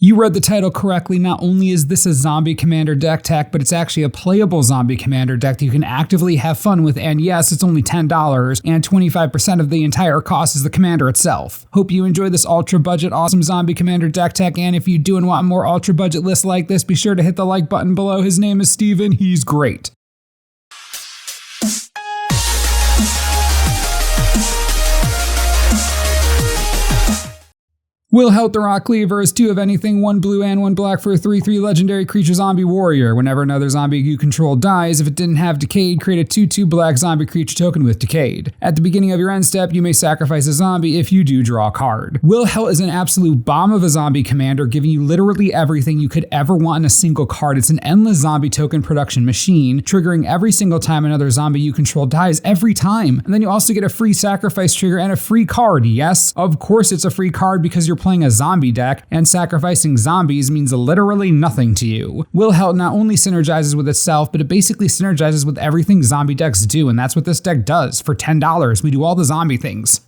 You read the title correctly. Not only is this a zombie commander deck tech, but it's actually a playable zombie commander deck that you can actively have fun with, and yes, it's only $10, and 25% of the entire cost is the commander itself. Hope you enjoy this ultra budget awesome zombie commander deck tech, and if you do and want more ultra budget lists like this, be sure to hit the like button below. His name is Steven, he's great. Wilhelt the Rotcleaver is 2 of anything, 1 blue and 1 black for a 3/3 legendary creature zombie warrior. Whenever another zombie you control dies, if it didn't have Decayed, create a 2/2 black zombie creature token with Decayed. At the beginning of your end step, you may sacrifice a zombie. If you do, draw a card. Wilhelt is an absolute bomb of a zombie commander, giving you literally everything you could ever want in a single card. It's an endless zombie token production machine, triggering every single time another zombie you control dies, every time. And then you also get a free sacrifice trigger and a free card. Yes, of course it's a free card because you're playing a zombie deck, and sacrificing zombies means literally nothing to you. Wilhelt not only synergizes with itself, but it basically synergizes with everything zombie decks do, and that's what this deck does. For $10, we do all the zombie things.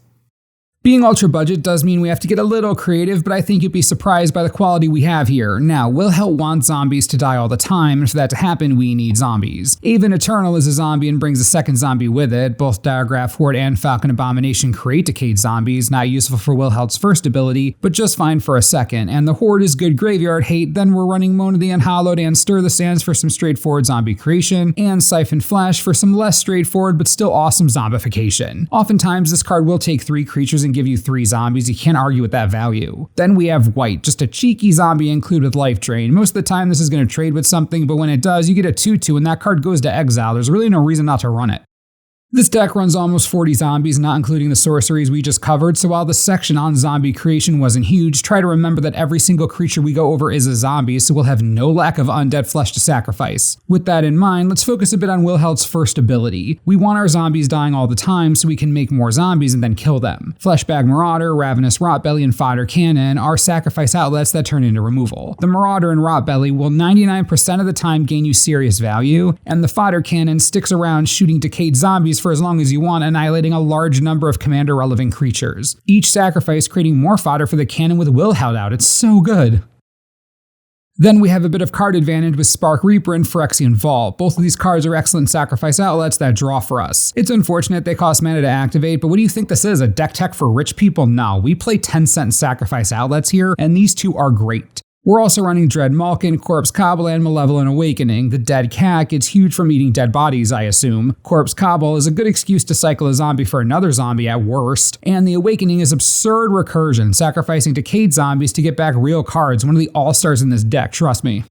Being ultra budget does mean we have to get a little creative, but I think you'd be surprised by the quality we have here. Now, Wilhelt wants zombies to die all the time, and for that to happen, we need zombies. Even Eternal is a zombie and brings a second zombie with it. Both Diagraph Horde and Falcon Abomination create Decayed zombies, not useful for Wilhelt's first ability, but just fine for a second. And the Horde is good graveyard hate. Then we're running Moan of the Unhallowed and Stir the Sands for some straightforward zombie creation, and Siphon Flash for some less straightforward but still awesome zombification. Oftentimes, this card will take 3 creatures and give you 3 zombies. You can't argue with that value. Then we have White, just a cheeky zombie include with life drain. Most of the time this is going to trade with something, but when it does, you get a 2/2 and that card goes to exile. There's really no reason not to run it. This deck runs almost 40 zombies, not including the sorceries we just covered, so while the section on zombie creation wasn't huge, try to remember that every single creature we go over is a zombie, so we'll have no lack of undead flesh to sacrifice. With that in mind, let's focus a bit on Wilhelt's first ability. We want our zombies dying all the time so we can make more zombies and then kill them. Fleshbag Marauder, Ravenous Rotbelly, and Fodder Cannon are sacrifice outlets that turn into removal. The Marauder and Rotbelly will 99% of the time gain you serious value, and the Fodder Cannon sticks around shooting decayed zombies for as long as you want, annihilating a large number of commander-relevant creatures. Each sacrifice creating more fodder for the cannon with Wilhelt out. It's so good. Then we have a bit of card advantage with Spark Reaper and Phyrexian Vault. Both of these cards are excellent sacrifice outlets that draw for us. It's unfortunate they cost mana to activate, but what do you think this is, a deck tech for rich people? No, we play 10-cent sacrifice outlets here, and these two are great. We're also running Dread Malkin, Corpse Cobble, and Malevolent Awakening. The dead cat gets huge from eating dead bodies, I assume. Corpse Cobble is a good excuse to cycle a zombie for another zombie at worst. And the Awakening is absurd recursion, sacrificing decayed zombies to get back real cards, one of the all-stars in this deck, trust me.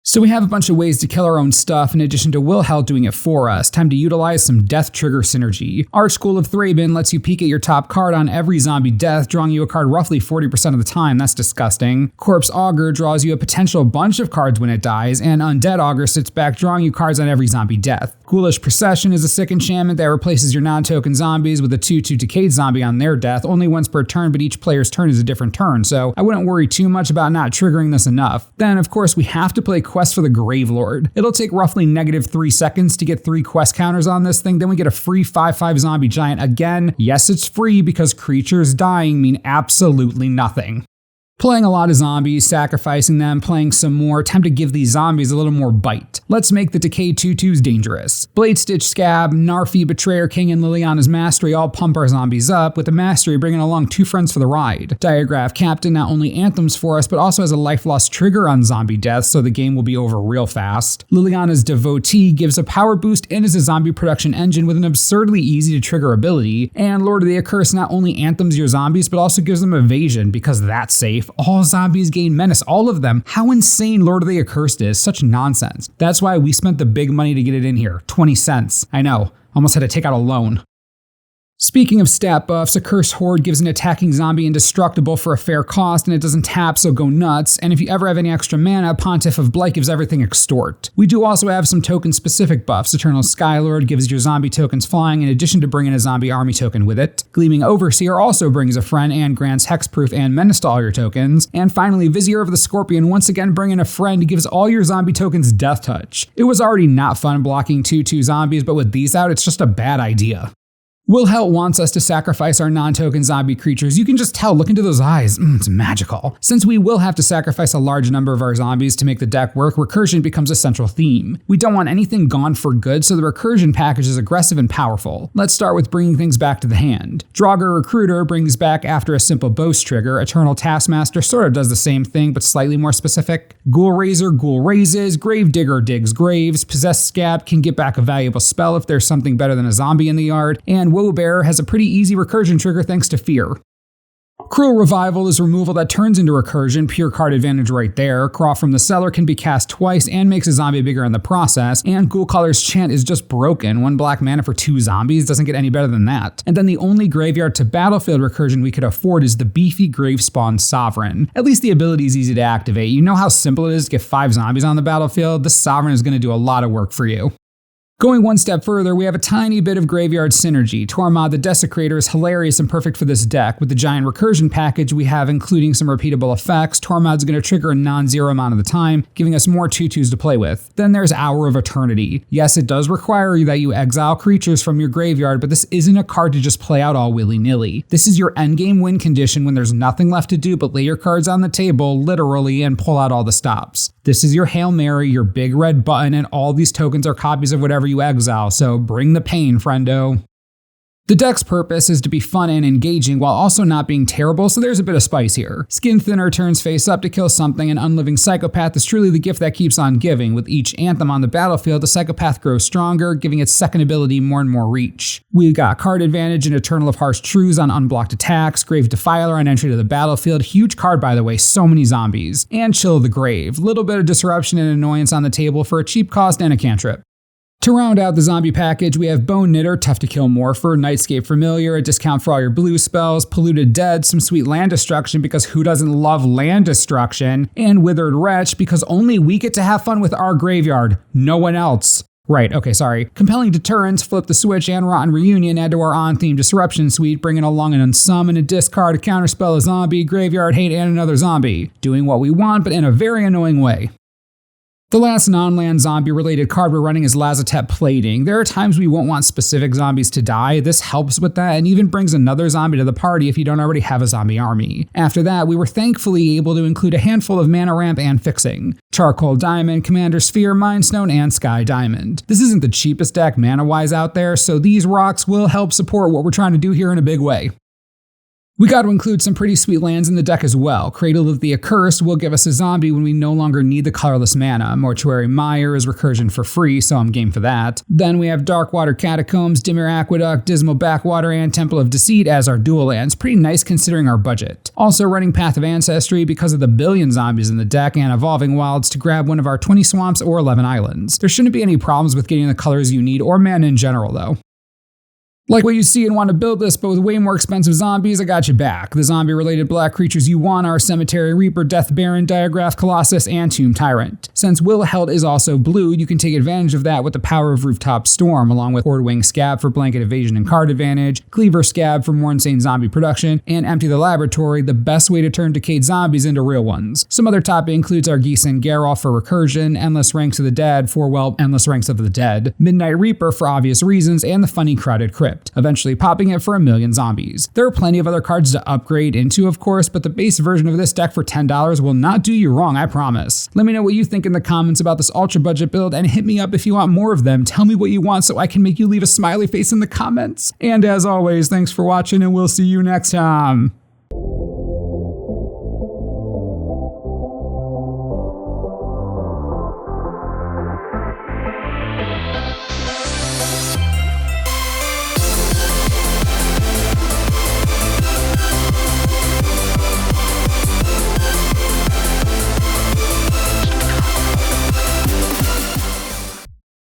So we have a bunch of ways to kill our own stuff in addition to Wilhelt doing it for us. Time to utilize some death trigger synergy. Archschool of Thraben lets you peek at your top card on every zombie death, drawing you a card roughly 40% of the time. That's disgusting. Corpse Augur draws you a potential bunch of cards when it dies, and Undead Augur sits back drawing you cards on every zombie death. Ghoulish Procession is a sick enchantment that replaces your non-token zombies with a 2/2 decayed zombie on their death, only once per turn, but each player's turn is a different turn, so I wouldn't worry too much about not triggering this enough. Then, of course, we have to play Quest for the Gravelord. It'll take roughly -3 seconds to get 3 quest counters on this thing, then we get a free 5/5 zombie giant again. Yes, it's free because creatures dying mean absolutely nothing. Playing a lot of zombies, sacrificing them, playing some more, time to give these zombies a little more bite. Let's make the Decayed 2/2s dangerous. Blade Stitch Scab, Narfi, Betrayer King, and Liliana's Mastery all pump our zombies up, with the Mastery bringing along 2 friends for the ride. Diagraph Captain not only anthems for us, but also has a life loss trigger on zombie death, so the game will be over real fast. Liliana's Devotee gives a power boost and is a zombie production engine with an absurdly easy to trigger ability. And Lord of the Accursed not only anthems your zombies, but also gives them evasion, because that's safe. All zombies gain menace, all of them. How insane Lord of the Accursed is, such nonsense. That's why we spent the big money to get it in here, 20 cents. I know, almost had to take out a loan. Speaking of stat buffs, Accursed Horde gives an attacking zombie indestructible for a fair cost, and it doesn't tap, so go nuts. And if you ever have any extra mana, Pontiff of Blight gives everything extort. We do also have some token-specific buffs. Eternal Skylord gives your zombie tokens flying, in addition to bringing a zombie army token with it. Gleaming Overseer also brings a friend and grants hexproof and menace to all your tokens. And finally, Vizier of the Scorpion once again bringing a friend gives all your zombie tokens Death Touch. It was already not fun blocking 2/2 zombies, but with these out, it's just a bad idea. Wilhelt wants us to sacrifice our non-token zombie creatures. You can just tell, look into those eyes, it's magical. Since we will have to sacrifice a large number of our zombies to make the deck work, recursion becomes a central theme. We don't want anything gone for good, so the recursion package is aggressive and powerful. Let's start with bringing things back to the hand. Draugr Recruiter brings back after a simple boast trigger. Eternal Taskmaster sort of does the same thing, but slightly more specific. Ghoul Raiser Ghoul Raises, Gravedigger digs graves, Possessed Scab can get back a valuable spell if there's something better than a zombie in the yard, and Woebearer has a pretty easy recursion trigger thanks to Fear. Cruel Revival is removal that turns into recursion, pure card advantage right there. Crawl from the Cellar can be cast twice and makes a zombie bigger in the process, and Ghoulcaller's Chant is just broken. 1 black mana for 2 zombies doesn't get any better than that. And then the only graveyard to battlefield recursion we could afford is the beefy Gravespawn Sovereign. At least the ability is easy to activate. You know how simple it is to get 5 zombies on the battlefield? The Sovereign is going to do a lot of work for you. Going one step further, we have a tiny bit of graveyard synergy. Tormod the Desecrator is hilarious and perfect for this deck. With the giant recursion package we have, including some repeatable effects, Tormod's going to trigger a non-zero amount of the time, giving us more 2/2s to play with. Then there's Hour of Eternity. Yes, it does require that you exile creatures from your graveyard, but this isn't a card to just play out all willy-nilly. This is your endgame win condition when there's nothing left to do but lay your cards on the table, literally, and pull out all the stops. This is your Hail Mary, your big red button, and all these tokens are copies of whatever you exile, so bring the pain, friendo. The deck's purpose is to be fun and engaging while also not being terrible, so there's a bit of spice here. Skin Thinner turns face up to kill something, and Unliving Psychopath is truly the gift that keeps on giving. With each Anthem on the battlefield, the Psychopath grows stronger, giving its second ability more and more reach. We've got card advantage and Eternal of Harsh Truths on unblocked attacks, Grave Defiler on entry to the battlefield, huge card by the way, so many zombies, and Chill of the Grave. Little bit of disruption and annoyance on the table for a cheap cost and a cantrip. To round out the zombie package, we have Bone Knitter, tough to kill Morpher, Nightscape Familiar, a discount for all your blue spells, Polluted Dead, some sweet land destruction because who doesn't love land destruction, and Withered Wretch because only we get to have fun with our graveyard, no one else. Right, okay, sorry. Compelling Deterrence, Flip the Switch, and Rotten Reunion add to our on-theme Disruption suite, bringing along an Unsummon, a discard, a counterspell, a zombie, graveyard hate, and another zombie. Doing what we want, but in a very annoying way. The last non-land zombie-related card we're running is Lazotep Plating. There are times we won't want specific zombies to die. This helps with that and even brings another zombie to the party if you don't already have a zombie army. After that, we were thankfully able to include a handful of mana ramp and fixing. Charcoal Diamond, Commander Sphere, Mind Stone, and Sky Diamond. This isn't the cheapest deck mana-wise out there, so these rocks will help support what we're trying to do here in a big way. We got to include some pretty sweet lands in the deck as well. Cradle of the Accursed will give us a zombie when we no longer need the colorless mana. Mortuary Mire is recursion for free, so I'm game for that. Then we have Darkwater Catacombs, Dimir Aqueduct, Dismal Backwater, and Temple of Deceit as our dual lands. Pretty nice considering our budget. Also running Path of Ancestry because of the billion zombies in the deck and Evolving Wilds to grab one of our 20 swamps or 11 islands. There shouldn't be any problems with getting the colors you need or mana in general though. Like what you see and want to build this, but with way more expensive zombies, I got you back. The zombie-related black creatures you want are Cemetery Reaper, Death Baron, Diagraph Colossus, and Tomb Tyrant. Since Wilhelt is also blue, you can take advantage of that with the power of Rooftop Storm, along with Hordewing Scab for blanket evasion and card advantage, Cleaver Scab for more insane zombie production, and Empty the Laboratory, the best way to turn decayed zombies into real ones. Some other top includes Argisan Geralt for recursion, Endless Ranks of the Dead for, well, Endless Ranks of the Dead, Midnight Reaper for obvious reasons, and the funny Crowded Crypt, eventually popping it for 1,000,000 zombies. There are plenty of other cards to upgrade into, of course, but the base version of this deck for $10 will not do you wrong, I promise. Let me know what you think in the comments about this ultra budget build, and hit me up if you want more of them. Tell me what you want so I can make you leave a smiley face in the comments. And as always, thanks for watching, and we'll see you next time.